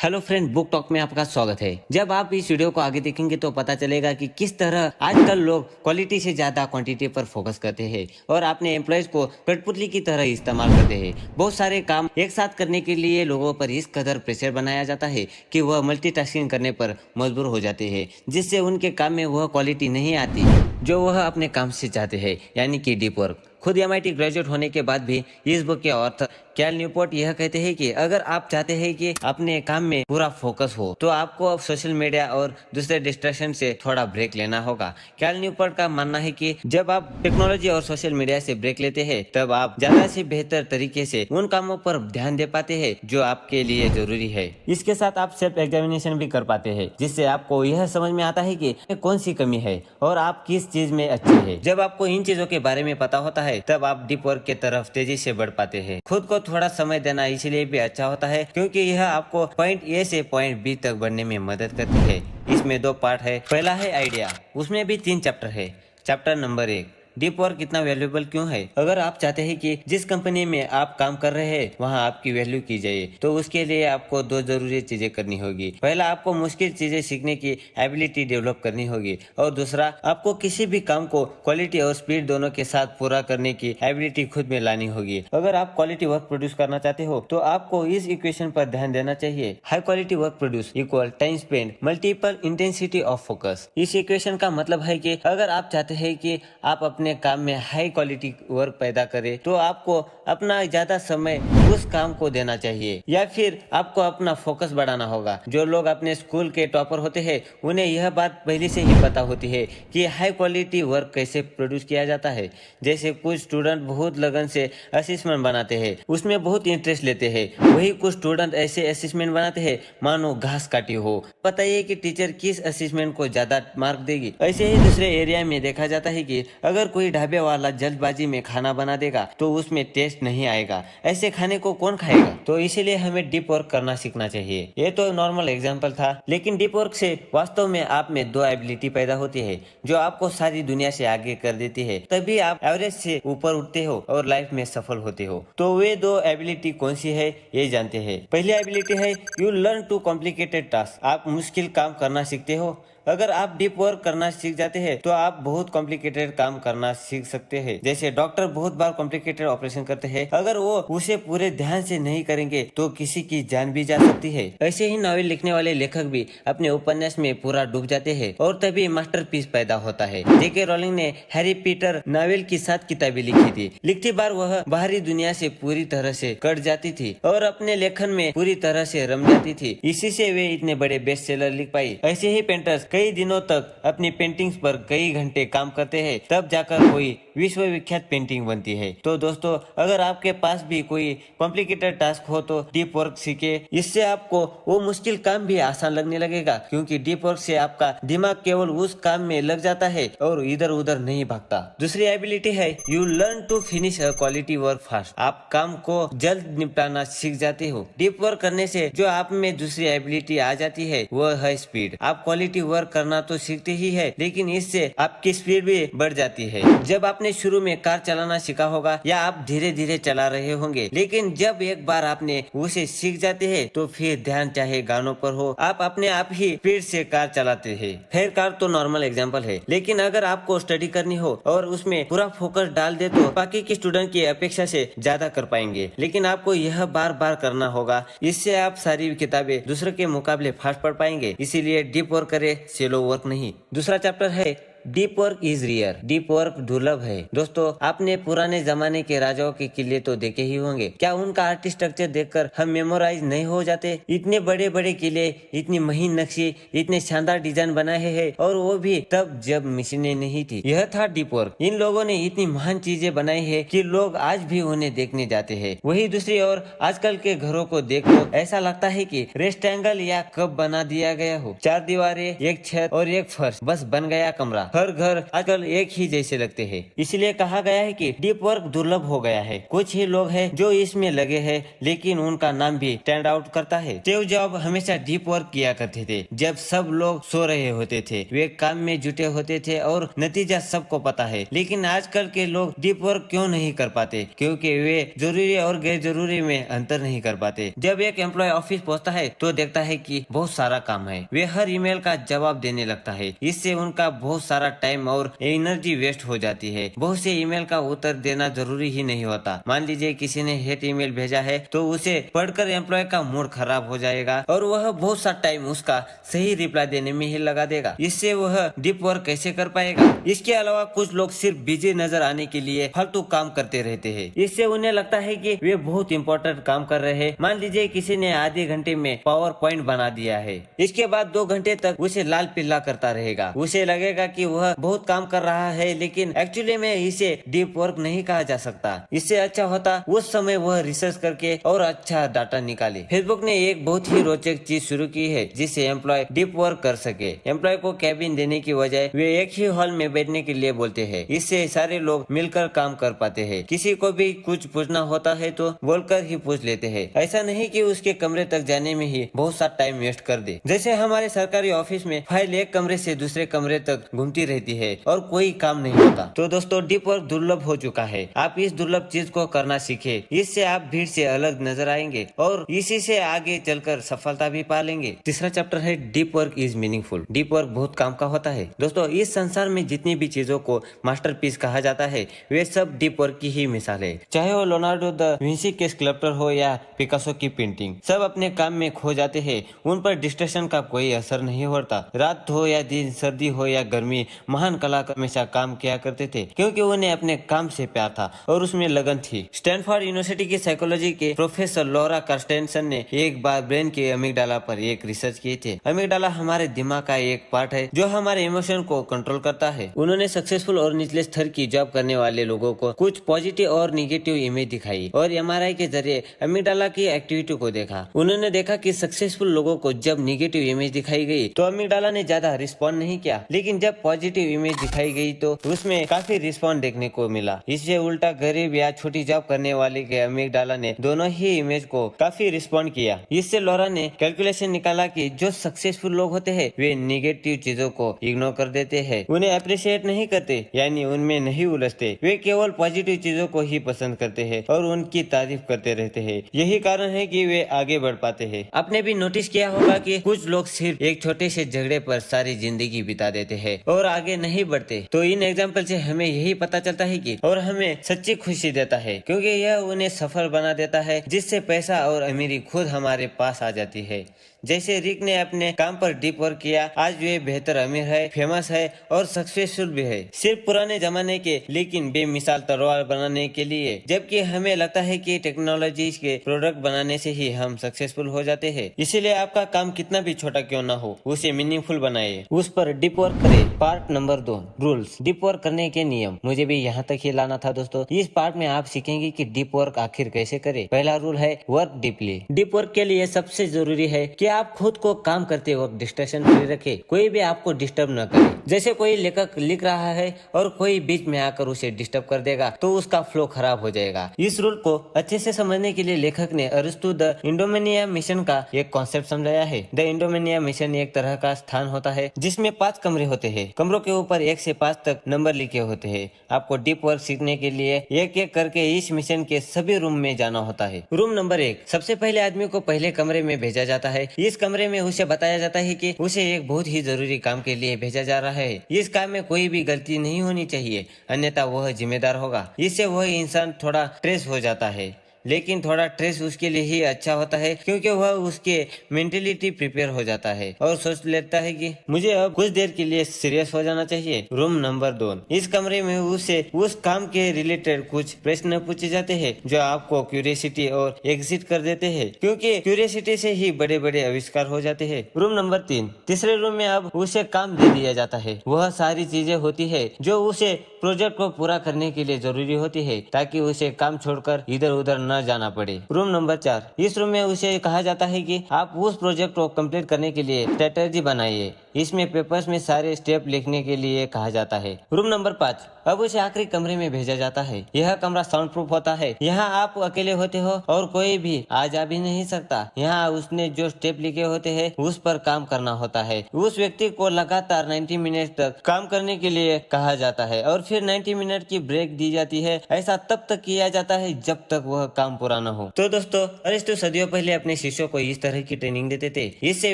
Hello friend, book talk में आपका स्वागत है। जब आप इस वीडियो को आगे देखेंगे तो पता चलेगा कि किस तरह आजकल लोग क्वालिटी से ज्यादा क्वांटिटी पर फोकस करते हैं और अपने एम्प्लॉयज को कठपुतली की तरह इस्तेमाल करते हैं। बहुत सारे काम एक साथ करने के लिए लोगों पर इस कदर प्रेशर बनाया जाता है कि वह मल्टीटास्किंग करने पर मजबूर हो जाते हैं, जिससे उनके काम में वह क्वालिटी नहीं आती जो वह अपने काम से चाहते हैं, यानी कि डीप वर्क। खुद MIT ग्रेजुएट होने के बाद भी इस बुक के ऑथर कैल न्यूपोर्ट यह कहते हैं कि अगर आप चाहते हैं कि अपने काम में पूरा फोकस हो तो आपको अब सोशल मीडिया और दूसरे डिस्ट्रैक्शन से थोड़ा ब्रेक लेना होगा। कैल न्यूपोर्ट का मानना है कि जब आप टेक्नोलॉजी और सोशल मीडिया से ब्रेक लेते हैं तब आप ज्यादा से बेहतर तरीके से उन कामों पर ध्यान दे पाते हैं जो आपके लिए जरूरी है। इसके साथ आप सेल्फ एग्जामिनेशन भी कर पाते हैं, जिससे आपको यह समझ में आता है कि कौन सी कमी है और आप किस चीज में अच्छे हैं। जब आपको इन चीजों के बारे में पता होता है तब आप डीप वर्क की तरफ तेजी से बढ़ पाते हैं। खुद को थोड़ा समय देना इसलिए भी अच्छा होता है क्योंकि यह आपको पॉइंट ए से पॉइंट बी तक बढ़ने में मदद करती है। इसमें 2 पार्ट है। पहला है आइडिया, उसमें भी 3 चैप्टर है। चैप्टर नंबर 1, डीप वर्क कितना वैल्यूएबल क्यों है। अगर आप चाहते हैं कि जिस कंपनी में आप काम कर रहे हैं वहां आपकी वैल्यू की जाए तो उसके लिए आपको 2 जरूरी चीजें करनी होगी। पहला, आपको मुश्किल चीजें सीखने की एबिलिटी डेवलप करनी होगी और दूसरा, आपको किसी भी काम को क्वालिटी और स्पीड दोनों के साथ पूरा करने की एबिलिटी खुद में लानी होगी। अगर आप क्वालिटी वर्क प्रोड्यूस करना चाहते हो तो आपको इस इक्वेशन पर ध्यान देना चाहिए। High quality work produce equal time spend multiple intensity of focus. इस इक्वेशन का मतलब है कि अगर आप चाहते हैं कि आप अपने काम में हाई क्वालिटी वर्क पैदा करें तो आपको अपना ज्यादा समय उस काम को देना चाहिए या फिर आपको अपना फोकस बढ़ाना होगा। जो लोग अपने स्कूल के टॉपर होते हैं उन्हें यह बात पहले से ही पता होती है कि हाई क्वालिटी वर्क कैसे प्रोड्यूस किया जाता है। जैसे कुछ स्टूडेंट बहुत लगन से असेसमेंट बनाते हैं, उसमें बहुत इंटरेस्ट लेते हैं। वही कुछ स्टूडेंट ऐसे असेसमेंट बनाते हैं मानो घास काटी हो। पता है कि टीचर किस असेसमेंट को ज्यादा मार्क देगी। ऐसे ही दूसरे एरिया में देखा जाता है कि अगर कोई ढाबे वाला जल्दबाजी में खाना बना देगा तो उसमें टेस्ट नहीं आएगा। ऐसे खाने को कौन खाएगा। तो इसीलिए हमें डीप वर्क करना सीखना चाहिए। ये तो नॉर्मल एग्जांपल था, लेकिन डीप वर्क से वास्तव में आप में 2 एबिलिटी पैदा होती है जो आपको सारी दुनिया से आगे कर देती है। तभी आप एवरेज से ऊपर उठते हो और लाइफ में सफल होते हो। तो वे 2 एबिलिटी कौन सी है ये जानते हैं। पहली एबिलिटी है you learn to complicated task. आप मुश्किल काम करना सीखते हो। अगर आप डीप वर्क करना सीख जाते हैं तो आप बहुत कॉम्प्लिकेटेड काम करना सीख सकते हैं। जैसे डॉक्टर बहुत बार कॉम्प्लिकेटेड ऑपरेशन करते हैं, अगर वो उसे पूरे ध्यान से नहीं करेंगे तो किसी की जान भी जा सकती है। ऐसे ही नॉवेल लिखने वाले लेखक भी अपने उपन्यास में पूरा डूब जाते हैं और तभी मास्टरपीस पैदा होता है। J.K. रोलिंग ने हैरी पीटर नॉवेल की 7 किताबें लिखी थी। लिखती बार वह बाहरी दुनिया से पूरी तरह से कट जाती थी और अपने लेखन में पूरी तरह से रम जाती थी। इसी से वे इतने बड़े बेस्ट सेलर लिख पाई। ऐसे ही पेंटर्स कई दिनों तक अपनी पेंटिंग्स पर कई घंटे काम करते हैं, तब जाकर कोई विश्वविख्यात पेंटिंग बनती है। तो दोस्तों, अगर आपके पास भी कोई कॉम्प्लिकेटेड टास्क हो तो डीप वर्क सीखे। इससे आपको वो मुश्किल काम भी आसान लगने लगेगा क्योंकि डीप वर्क से आपका दिमाग केवल उस काम में लग जाता है और इधर उधर नहीं भागता। दूसरी एबिलिटी है you learn to finish a quality work fast. आप काम को जल्द निपटाना सीख जाते हो। डीप वर्क करने से जो आप में दूसरी एबिलिटी आ जाती है वह है स्पीड। आप क्वालिटी वर्क करना तो सीखते ही है, लेकिन इससे आपकी स्पीड भी बढ़ जाती है। जब आपने शुरू में कार चलाना सीखा होगा या आप धीरे धीरे चला रहे होंगे, लेकिन जब एक बार आपने उसे सीख जाते हैं तो फिर ध्यान चाहे गानों पर हो, आप अपने आप ही स्पीड से कार चलाते हैं। खैर, कार तो नॉर्मल एग्जांपल है, लेकिन अगर आपको स्टडी करनी हो और उसमें पूरा फोकस डाल दे तो बाकी के स्टूडेंट की अपेक्षा से ज्यादा कर पाएंगे। लेकिन आपको यह बार बार करना होगा, इससे आप सारी किताबें दूसरे के मुकाबले फास्ट पढ़ पाएंगे। इसीलिए डीप वर्क करे, सेलो वर्क नहीं। दूसरा चैप्टर है deep work is rear. Deep work दुर्लभ है। दोस्तों, आपने पुराने जमाने के राजाओं के किले तो देखे ही होंगे। क्या उनका आर्किटेक्चर देखकर हम मेमोराइज नहीं हो जाते। इतने बड़े बड़े किले, इतनी महीन नक्शे, इतने शानदार डिजाइन बनाए हैं और वो भी तब जब मशीनें नहीं थी। यह था डीप वर्क। इन लोगों ने इतनी महान चीजें बनाई है कि लोग आज भी उन्हें देखने जाते हैं। वही दूसरी ओर आजकल के घरों को देख लो, ऐसा लगता है कि रेक्टेंगल या कप बना दिया गया हो। 4 दीवारें, एक छत और एक फर्श, बस बन गया कमरा। हर घर आजकल एक ही जैसे लगते हैं। इसलिए कहा गया है कि डीप वर्क दुर्लभ हो गया है। कुछ ही लोग हैं जो इसमें लगे हैं, लेकिन उनका नाम भी स्टैंड आउट करता है। स्टीव जॉब हमेशा डीप वर्क किया करते थे। जब सब लोग सो रहे होते थे वे काम में जुटे होते थे और नतीजा सबको पता है। लेकिन आजकल के लोग डीप वर्क क्यों नहीं कर पाते? क्योंकि वे जरूरी और गैर जरूरी में अंतर नहीं कर पाते। जब एक एम्प्लॉय ऑफिस पहुंचता है तो देखता है कि बहुत सारा काम है। वे हर ईमेल का जवाब देने लगता है। इससे उनका बहुत सारा टाइम और एनर्जी वेस्ट हो जाती है। बहुत से ईमेल का उत्तर देना जरूरी ही नहीं होता। मान लीजिए किसी ने हेट ईमेल भेजा है तो उसे पढ़कर एम्प्लॉय का मूड खराब हो जाएगा और वह बहुत सा टाइम उसका सही रिप्लाई देने में ही लगा देगा। इससे वह डीप वर्क कैसे कर पाएगा? इसके अलावा कुछ लोग सिर्फ बिजी नजर आने के लिए फालतू काम करते रहते हैं। इससे उन्हें लगता है कि वे बहुत इंपॉर्टेंट काम कर रहे हैं। मान लीजिए किसी ने आधे घंटे में पावर पॉइंट बना दिया है, इसके बाद 2 घंटे तक उसे लाल पिल्ला करता रहेगा। उसे लगेगा कि वह बहुत काम कर रहा है, लेकिन एक्चुअली में इसे डीप वर्क नहीं कहा जा सकता। इससे अच्छा होता उस समय वह रिसर्च करके और अच्छा डाटा निकाले। फेसबुक ने एक बहुत ही रोचक चीज शुरू की है जिससे एम्प्लॉय डीप वर्क कर सके। एम्प्लॉय को कैबिन देने की बजाय वे एक ही हॉल में बैठने के लिए बोलते हैं। इससे सारे लोग मिलकर काम कर पाते हैं। किसी को भी कुछ पूछना होता है तो बोलकर ही पूछ लेते हैं। ऐसा नहीं कि उसके कमरे तक जाने में ही बहुत सा टाइम वेस्ट कर दे। जैसे हमारे सरकारी ऑफिस में फाइल एक कमरे से दूसरे कमरे तक घूमती रहती है और कोई काम नहीं होता। तो दोस्तों डीप वर्क दुर्लभ हो चुका है। आप इस दुर्लभ चीज को करना सीखे। इससे आप भीड़ से अलग नजर आएंगे और इसी से आगे चलकर सफलता भी पा लेंगे। तीसरा चैप्टर है deep work is meaningful. Deep work बहुत काम का होता है। दोस्तों इस संसार में जितनी भी चीजों को मास्टरपीस कहा जाता है वे सब डीप वर्क की ही मिसाल है। चाहे वो लियोनार्डो दा विंची के स्कल्पचर हो या पिकासो की पेंटिंग, सब अपने काम में खो जाते हैं। उन पर डिस्ट्रैक्शन का कोई असर नहीं होता। रात हो या दिन, सर्दी हो या गर्मी, महान कलाकार हमेशा काम किया करते थे क्योंकि उन्हें अपने काम से प्यार था और उसमें लगन थी। स्टैनफोर्ड यूनिवर्सिटी की साइकोलॉजी के प्रोफेसर लॉरा कार्स्टेनसन ने एक बार ब्रेन के अमिगडाला पर एक रिसर्च किए थे। अमिगडाला हमारे दिमाग का एक पार्ट है जो हमारे इमोशन को कंट्रोल करता है। उन्होंने सक्सेसफुल और निचले स्तर की जॉब करने वाले लोगों को कुछ पॉजिटिव और निगेटिव इमेज दिखाई और एमआरआई के जरिए अमिगडाला की एक्टिविटी को देखा। उन्होंने देखा कि सक्सेसफुल लोगों को जब निगेटिव इमेज दिखाई गई तो अमिगडाला ने ज्यादा रिस्पॉन्ड नहीं किया, लेकिन जब पॉजिटिव इमेज दिखाई गई तो उसमें काफी रिस्पॉन्ड देखने को मिला। इससे उल्टा गरीब या छोटी जॉब करने वाले के अमिगडाला ने दोनों ही इमेज को काफी रिस्पॉन्ड किया। इससे लॉरा ने कैलकुलेशन निकाला कि जो सक्सेसफुल लोग होते हैं वे निगेटिव चीजों को इग्नोर कर देते हैं, उन्हें अप्रिशिएट नहीं करते, यानी उनमें नहीं उलझते। वे केवल पॉजिटिव चीजों को ही पसंद करते हैं और उनकी तारीफ करते रहते हैं। यही कारण है कि वे आगे बढ़ पाते हैं। आपने भी नोटिस किया होगा कि कुछ लोग सिर्फ एक छोटे से झगड़े पर सारी जिंदगी बिता देते हैं और आगे नहीं बढ़ते। तो इन एग्जाम्पल से हमें यही पता चलता है कि और हमें सच्ची खुशी देता है क्योंकि यह उन्हें सफल बना देता है, जिससे पैसा और अमीरी खुद हमारे पास आ जाती है। जैसे रिक ने अपने काम पर डीप वर्क किया, आज वे बेहतर अमीर है, फेमस है और सक्सेसफुल भी है, सिर्फ पुराने जमाने के लेकिन बेमिसाल तलवार बनाने के लिए। जबकि हमें लगता है कि टेक्नोलॉजी के प्रोडक्ट बनाने से ही हम सक्सेसफुल हो जाते हैं। इसीलिए आपका काम कितना भी छोटा क्यों ना हो, उसे मीनिंगफुल बनाइए, उस पर डीप वर्क करें। Part number 2, rules, deep work करने के नियम। मुझे भी यहाँ तक ही लाना था दोस्तों। इस पार्ट में आप सीखेंगे कि डीप वर्क आखिर कैसे करें। पहला रूल है वर्क डीपली। डीप वर्क के लिए सबसे जरूरी है कि आप खुद को काम करते वक्त डिस्ट्रैक्शन फ्री रखें। कोई भी आपको डिस्टर्ब न करे। जैसे कोई लेखक लिख रहा है और कोई बीच में आकर उसे डिस्टर्ब कर देगा तो उसका फ्लो खराब हो जाएगा। इस रूल को अच्छे से समझने के लिए लेखक ने अरिस्टो द इंडोमेनिया मिशन का एक कॉन्सेप्ट समझाया है। द इंडोमेनिया मिशन एक तरह का स्थान होता है जिसमें 5 कमरे होते हैं। कमरों के ऊपर 1 से 5 तक नंबर लिखे होते हैं। आपको डीप वर्क सीखने के लिए एक एक करके इस मिशन के सभी रूम में जाना होता है। रूम नंबर 1, सबसे पहले आदमी को पहले कमरे में भेजा जाता है। इस कमरे में उसे बताया जाता है कि उसे एक बहुत ही जरूरी काम के लिए भेजा जा रहा है। इस काम में कोई भी गलती नहीं होनी चाहिए, अन्यथा वह जिम्मेदार होगा। इससे वह इंसान थोड़ा स्ट्रेस हो जाता है, लेकिन थोड़ा स्ट्रेस उसके लिए ही अच्छा होता है क्योंकि वह उसके मेंटेलिटी प्रिपेयर हो जाता है और सोच लेता है कि मुझे अब कुछ देर के लिए सीरियस हो जाना चाहिए। रूम नंबर 2, इस कमरे में उसे उस काम के रिलेटेड कुछ प्रश्न पूछे जाते हैं जो आपको क्यूरियोसिटी और एक्सिट कर देते हैं, क्योंकि क्यूरियोसिटी से ही बड़े बड़े आविष्कार हो जाते हैं। रूम नंबर 3, तीसरे रूम में अब उसे काम दे दिया जाता है। वह सारी चीजें होती है जो उसे प्रोजेक्ट को पूरा करने के लिए जरूरी होती है ताकि उसे काम छोड़कर इधर उधर न जाना पड़े। रूम नंबर 4, इस रूम में उसे कहा जाता है कि आप उस प्रोजेक्ट को कंप्लीट करने के लिए स्ट्रेटेजी बनाइए। इसमें पेपर्स में सारे स्टेप लिखने के लिए कहा जाता है। रूम नंबर 5, अब उसे आखिरी कमरे में भेजा जाता है। यह कमरा साउंड प्रूफ होता है। यहाँ आप अकेले होते हो और कोई भी आ जा भी नहीं सकता। यहाँ उसने जो स्टेप लिखे होते हैं उस पर काम करना होता है। उस व्यक्ति को लगातार 90 मिनट तक काम करने के लिए कहा जाता है और फिर 90 मिनट की ब्रेक दी जाती है। ऐसा तब तक किया जाता है जब तक वह काम पूरा न हो। तो दोस्तों, अरिस्टो सदियों पहले अपने शिष्यों को इस तरह की ट्रेनिंग देते थे। इससे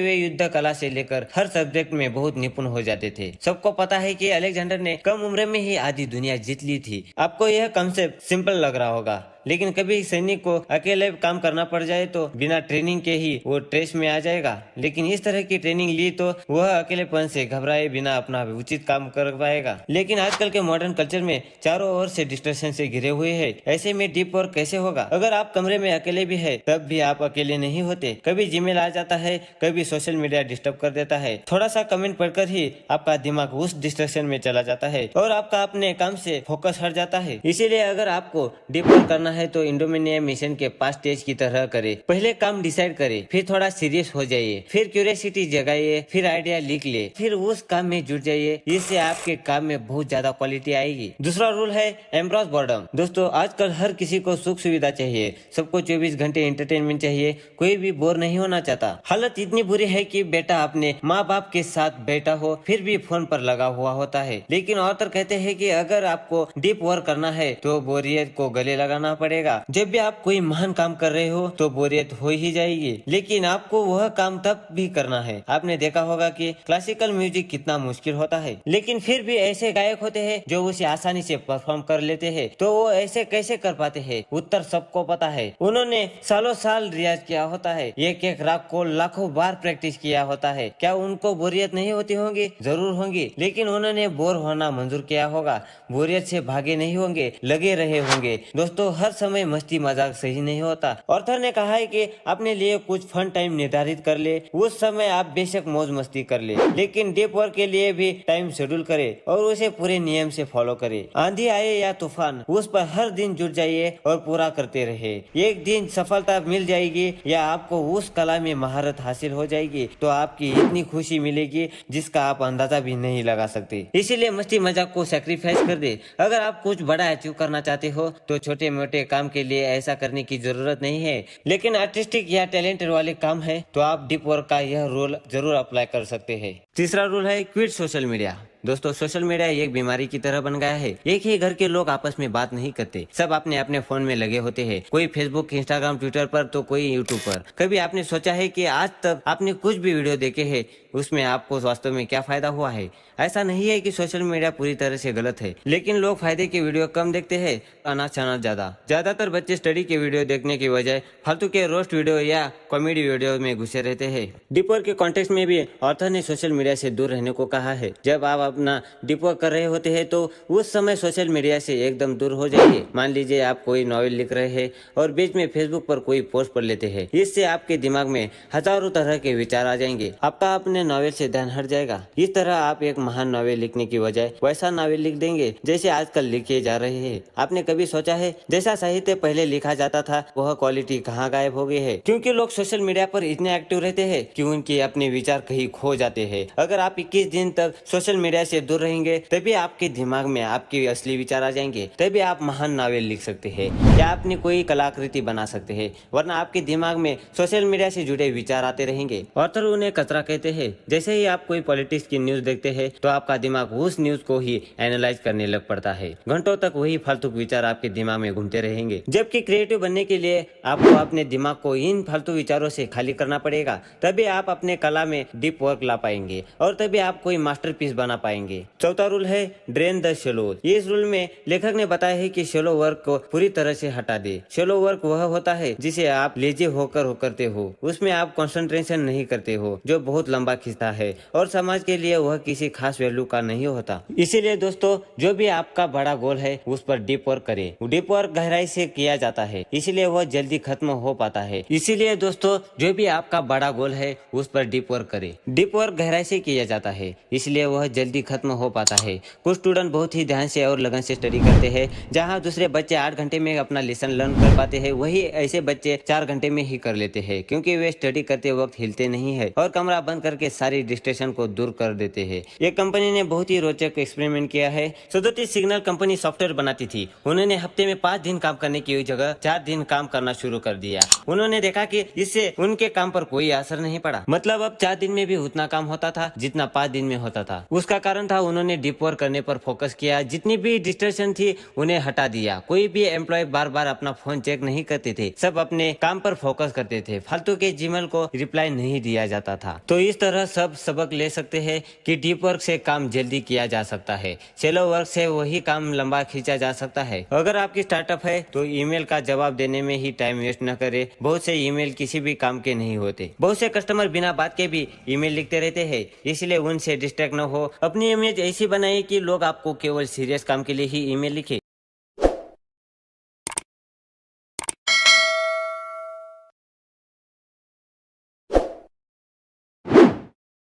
वे युद्ध कला से लेकर हर सब्जेक्ट में बहुत निपुण हो जाते थे। सबको पता है कि अलेक्जेंडर ने कम उम्र में ही आधी दुनिया जीत ली थी। आपको यह कंसेप्ट सिंपल लग रहा होगा, लेकिन कभी सैनिक को अकेले काम करना पड़ जाए तो बिना ट्रेनिंग के ही वो ट्रेस में आ जाएगा। लेकिन इस तरह की ट्रेनिंग ली तो वह अकेलेपन से घबराए बिना अपना उचित काम कर पाएगा। लेकिन आजकल के मॉडर्न कल्चर में चारों ओर से डिस्ट्रैक्शन से घिरे हुए हैं। ऐसे में डीप वर्क कैसे होगा? अगर आप कमरे में अकेले भी है तब भी आप अकेले नहीं होते। कभी जीमेल आ जाता है, कभी सोशल मीडिया डिस्टर्ब कर देता है। थोड़ा सा कमेंट पढ़कर ही आपका दिमाग उस डिस्ट्रैक्शन में चला जाता है और आपका अपने काम से फोकस हट जाता है। इसीलिए अगर आपको डीप वर्क करना है तो इंडोमिनियम मिशन के 5 स्टेज की तरह करे। पहले काम डिसाइड करे, फिर थोड़ा सीरियस हो जाइए, फिर क्यूरियोसिटी जगाइए, फिर आइडिया लिख ले, फिर उस काम में जुट जाइए। इससे आपके काम में बहुत ज्यादा क्वालिटी आएगी। दूसरा रूल है एम्ब्रेस बोर्डम। दोस्तों, आजकल हर किसी को सुख सुविधा चाहिए, सबको 24 घंटे एंटरटेनमेंट चाहिए, कोई भी बोर नहीं होना चाहता। हालत इतनी बुरी है कि बेटा अपने माँ बाप के साथ बैठा हो फिर भी फोन पर लगा हुआ होता है। लेकिन ऑथर कहते हैं कि अगर आपको डीप वर्क करना है तो बोरियत को गले लगाना पड़ेगा। जब भी आप कोई महान काम कर रहे हो तो बोरियत हो ही जाएगी, लेकिन आपको वह काम तब भी करना है। आपने देखा होगा कि क्लासिकल म्यूजिक कितना मुश्किल होता है, लेकिन फिर भी ऐसे गायक होते हैं जो उसे आसानी से परफॉर्म कर लेते हैं। तो वो ऐसे कैसे कर पाते हैं? उत्तर सबको पता है। उन्होंने सालों साल रियाज किया होता है, एक एक राग को लाखों बार प्रैक्टिस किया होता है। क्या उनको बोरियत नहीं होती होंगी? जरूर होंगी, लेकिन उन्होंने बोर होना मंजूर किया होगा। बोरियत से भागे नहीं होंगे, लगे रहे होंगे। दोस्तों, हर समय मस्ती मजाक सही नहीं होता। ऑथर ने कहा है कि अपने लिए कुछ फन टाइम निर्धारित कर ले। उस समय आप बेशक मौज मस्ती कर ले, लेकिन डीप वर्क के लिए भी टाइम शेड्यूल करे और उसे पूरे नियम से फॉलो करे। आंधी आए या तूफान, उस पर हर दिन जुट जाइए और पूरा करते रहे। एक दिन सफलता मिल जाएगी या आपको उस कला में महारत हासिल हो जाएगी तो आपकी इतनी खुशी मिलेगी जिसका आप अंदाजा भी नहीं लगा सकते। इसीलिए मस्ती मजाक को सैक्रिफाइस कर दे। अगर आप कुछ बड़ा अचीव करना चाहते हो तो छोटे मोटे काम के लिए ऐसा करने की जरूरत नहीं है, लेकिन आर्टिस्टिक या टैलेंटेड वाले काम है तो आप डीप वर्क का यह रूल जरूर अप्लाई कर सकते हैं। तीसरा रूल है क्विट सोशल मीडिया। दोस्तों, सोशल मीडिया एक बीमारी की तरह बन गया है। एक ही घर के लोग आपस में बात नहीं करते, सब अपने अपने फोन में लगे होते हैं। कोई फेसबुक, इंस्टाग्राम, ट्विटर पर तो कोई यूट्यूब पर। कभी आपने सोचा है कि आज तक आपने कुछ भी वीडियो देखे हैं उसमें आपको वास्तव में क्या फायदा हुआ है? ऐसा नहीं है कि सोशल मीडिया पूरी तरह से गलत है, लेकिन लोग फायदे के वीडियो कम देखते हैं, अनाज चना ज्यादा। ज्यादातर बच्चे स्टडी के वीडियो देखने की बजाय फालतू के रोस्ट वीडियो या कॉमेडी वीडियो में घुसे रहते हैं। डीप वर्क के कॉन्टेक्स्ट में भी ऑथर ने सोशल मीडिया से दूर रहने को कहा है। जब आप अपना डीप वर्क कर रहे होते हैं तो उस समय सोशल मीडिया से एकदम दूर हो जाइए। मान लीजिए आप कोई नॉवेल लिख रहे हैं और बीच में फेसबुक पर कोई पोस्ट पढ़ लेते हैं। इससे आपके दिमाग में हजारों तरह के विचार आ जाएंगे, आपका अपने नॉवेल से ध्यान हट जाएगा। इस तरह आप एक महान नॉवेल लिखने की बजाय वैसा नॉवेल लिख देंगे जैसे आजकल लिखे जा रहे हैं। आपने कभी सोचा है जैसा साहित्य पहले लिखा जाता था वह क्वालिटी कहाँ गायब हो गई है? क्योंकि लोग सोशल मीडिया पर इतने एक्टिव रहते हैं कि उनके अपने विचार कहीं खो जाते हैं। अगर आप 21 दिन तक सोशल मीडिया से दूर रहेंगे तभी आपके दिमाग में आपके असली विचार आ जाएंगे, तभी आप महान नॉवेल लिख सकते हैं या अपनी कोई कलाकृति बना सकते हैं। वरना आपके दिमाग में सोशल मीडिया से जुड़े विचार आते रहेंगे। ऑथर उन्हें कचरा कहते हैं। जैसे ही आप कोई पॉलिटिक्स की न्यूज देखते हैं तो आपका दिमाग उस न्यूज को ही एनालाइज करने लग पड़ता है। घंटों तक वही फालतू विचार आपके दिमाग में घूमते रहेंगे। जबकि क्रिएटिव बनने के लिए आपको अपने दिमाग को इन फालतू विचारों से खाली करना पड़ेगा, तभी आप अपने कला में डीप वर्क ला पाएंगे और तभी आप कोई मास्टरपीस बना पाएंगे। चौथा रूल है ड्रेन द शेलो। इस रूल में लेखक ने बताया है कि शेलो वर्क को पूरी तरह से हटा दे। शेलो वर्क वह होता है जिसे आप लेजे होकर करते हो, उसमें आप कंसंट्रेशन नहीं करते हो, जो बहुत लंबा खिंचता है और समाज के लिए वह किसी खास वैल्यू का नहीं होता। इसीलिए दोस्तों, जो भी आपका बड़ा गोल है उस पर डीप वर्क करें। डीप वर्क गहराई से किया जाता है, इसलिए वह जल्दी खत्म हो पाता है। इसीलिए दोस्तों, जो भी आपका बड़ा गोल है उस पर डीप वर्क करें। डीप वर्क गहराई से किया जाता है, इसलिए वह जल्दी जल्दी खत्म हो पाता है। कुछ स्टूडेंट बहुत ही ध्यान से और लगन से स्टडी करते हैं, जहां दूसरे बच्चे 8 घंटे में अपना लेसन लर्न कर पाते हैं, वही ऐसे बच्चे 4 घंटे में ही कर लेते हैं, क्योंकि वे स्टडी करते वक्त हिलते नहीं है और कमरा बंद करके सारी डिस्ट्रैक्शन को दूर कर देते हैं। एक कंपनी ने बहुत ही रोचक एक्सपेरिमेंट किया है। सुजुकी सिग्नल कंपनी सॉफ्टवेयर बनाती थी। उन्होंने हफ्ते में 5 दिन काम करने की जगह 4 दिन काम करना शुरू कर दिया। उन्होंने देखा कि इससे उनके काम पर कोई असर नहीं पड़ा। मतलब अब 4 दिन में भी उतना काम होता था जितना 5 दिन में होता था। उसका कारण था उन्होंने डीप वर्क करने पर फोकस किया। जितनी भी डिस्ट्रैक्शन थी उन्हें हटा दिया। कोई भी एम्प्लॉय बार बार अपना फोन चेक नहीं करते थे, सब अपने काम पर फोकस करते थे। फालतू के जीमेल को रिप्लाई नहीं दिया जाता था। तो इस तरह सब सबक ले सकते हैं कि डीप वर्क से काम जल्दी किया जा सकता है, शैलो वर्क से वही काम लंबा खींचा जा सकता है। अगर आपकी स्टार्टअप है तो ईमेल का जवाब देने में ही टाइम वेस्ट न करे। बहुत से ईमेल किसी भी काम के नहीं होते। बहुत से कस्टमर बिना बात के भी ईमेल लिखते रहते हैं, इसलिए उनसे डिस्ट्रैक्ट न हो। अपनी इमेज ऐसी बनाइए कि लोग आपको केवल सीरियस काम के लिए ही ईमेल लिखे।